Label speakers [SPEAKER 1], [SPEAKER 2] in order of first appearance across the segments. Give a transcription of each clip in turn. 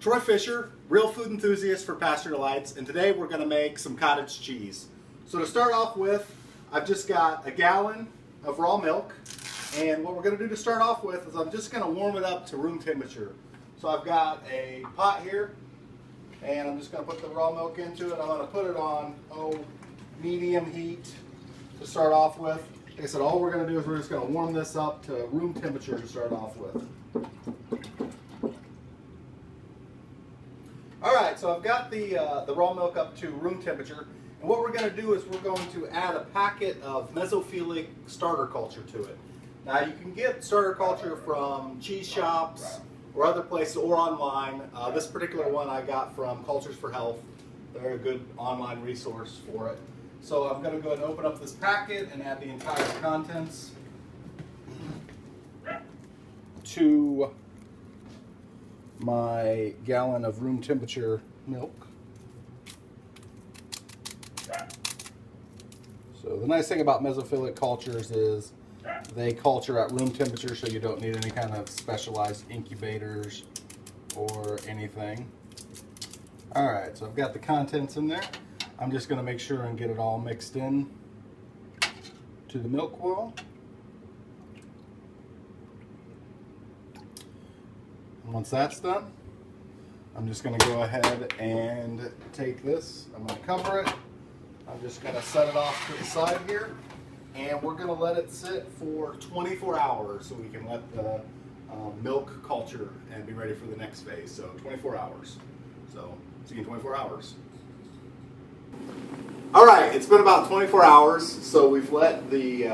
[SPEAKER 1] Troy Fisher, real food enthusiast for Pasture Delights, and today we're going to make some cottage cheese. So to start off with, I've just got a gallon of raw milk, and what we're going to do to start off with is I'm just going to warm it up to room temperature. So I've got a pot here, and I'm just going to put the raw milk into it. I'm going to put it on medium heat to start off with. Like I said, all we're going to do is we're just going to warm this up to room temperature to start off with. Alright, so I've got the raw milk up to room temperature, and what we're going to do is we're going to add a packet of mesophilic starter culture to it. Now you can get starter culture from cheese shops or other places or online. This particular one I got from Cultures for Health. They're a good online resource for it. So I'm going to go ahead and open up this packet and add the entire contents to my gallon of room temperature milk. So the nice thing about mesophilic cultures is they culture at room temperature, so you don't need any kind of specialized incubators or anything. Alright, so I've got the contents in there. I'm just going to make sure and get it all mixed in to the milk well. Once that's done, I'm just going to go ahead and take this. I'm going to cover it. I'm just going to set it off to the side here, and we're going to let it sit for 24 hours so we can let the milk culture and be ready for the next phase. So 24 hours. So see you in 24 hours. All right, it's been about 24 hours, so we've let the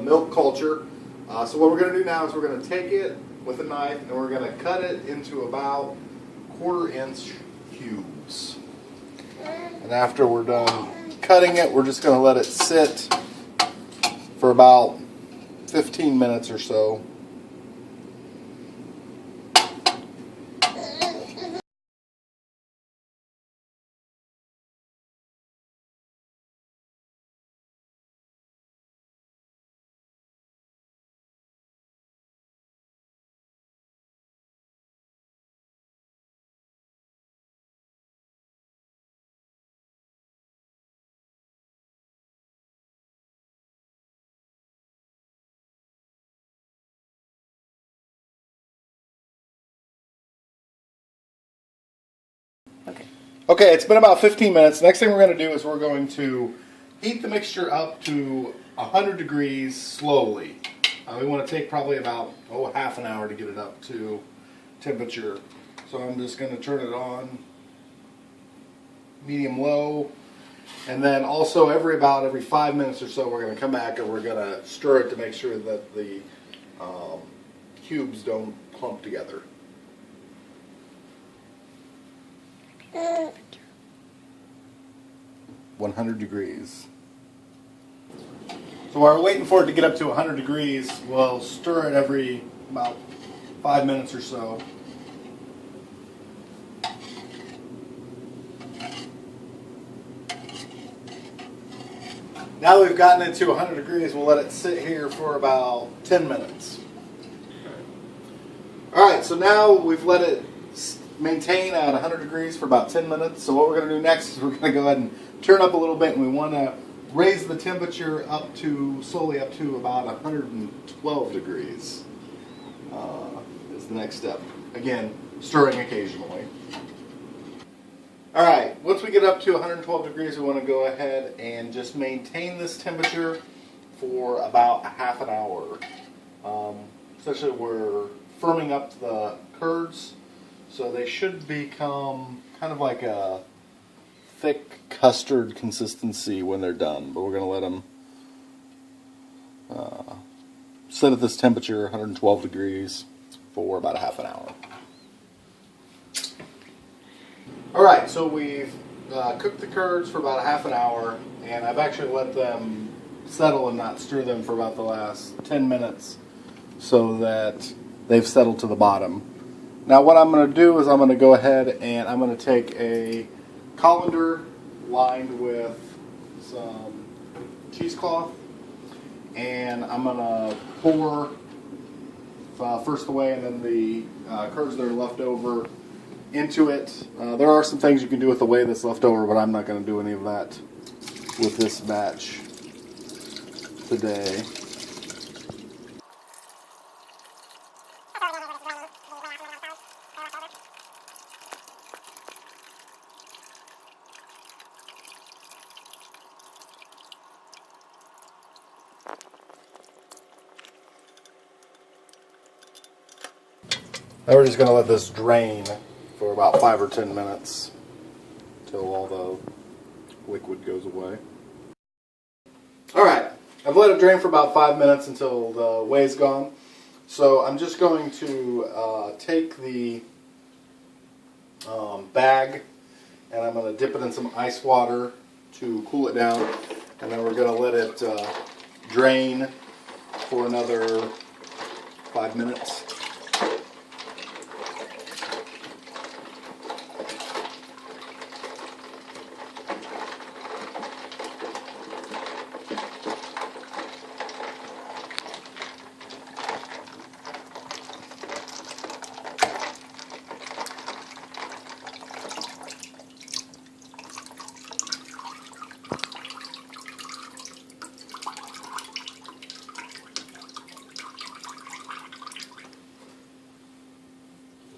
[SPEAKER 1] milk culture. So what we're going to do now is we're going to take it with a knife, and we're going to cut it into about 1/4 inch cubes. And after we're done cutting it, we're just going to let it sit for about 15 minutes or so. Okay, it's been about 15 minutes. Next thing we're going to do is we're going to heat the mixture up to 100 degrees slowly. We want to take probably about half an hour to get it up to temperature. So I'm just going to turn it on medium low, and then also every 5 minutes or so we're going to come back and we're going to stir it to make sure that the cubes don't clump together. 100 degrees. So while we're waiting for it to get up to 100 degrees, we'll stir it every about 5 minutes or so. Now that we've gotten it to 100 degrees, we'll let it sit here for about 10 minutes. Alright, so now we've let it maintain at 100 degrees for about 10 minutes. So what we're going to do next is we're going to go ahead and turn up a little bit, and we want to raise the temperature slowly up to about 112 degrees is the next step. Again, stirring occasionally. Alright, once we get up to 112 degrees, we want to go ahead and just maintain this temperature for about a half an hour. Essentially, we're firming up the curds, so they should become kind of like a thick custard consistency when they're done. But we're going to let them sit at this temperature, 112 degrees, for about a half an hour. Alright, so we've cooked the curds for about a half an hour, and I've actually let them settle and not stir them for about the last 10 minutes so that they've settled to the bottom. Now what I'm going to do is I'm going to go ahead and I'm going to take a colander lined with some cheesecloth, and I'm going to pour first away, and then the curds that are left over into it. There are some things you can do with the whey that's left over, but I'm not going to do any of that with this batch today. Now we're just going to let this drain for about 5 or 10 minutes until all the liquid goes away. Alright, I've let it drain for about 5 minutes until the whey's gone. So I'm just going to take the bag and I'm going to dip it in some ice water to cool it down. And then we're going to let it drain for another 5 minutes.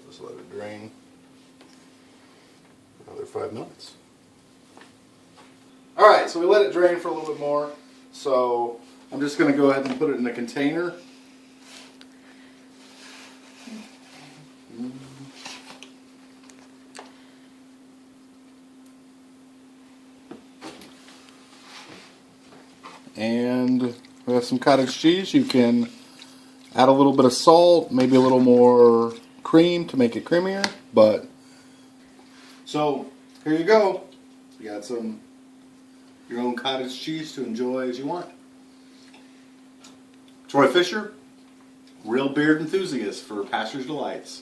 [SPEAKER 1] Just let it drain for another 5 minutes. Alright, so we let it drain for a little bit more. So I'm just going to go ahead and put it in a container. And we have some cottage cheese. You can add a little bit of salt, maybe a little more cream to make it creamier. But so here you go. You got some your own cottage cheese to enjoy as you want. Troy Fisher, real beard enthusiast for Pastures Delights.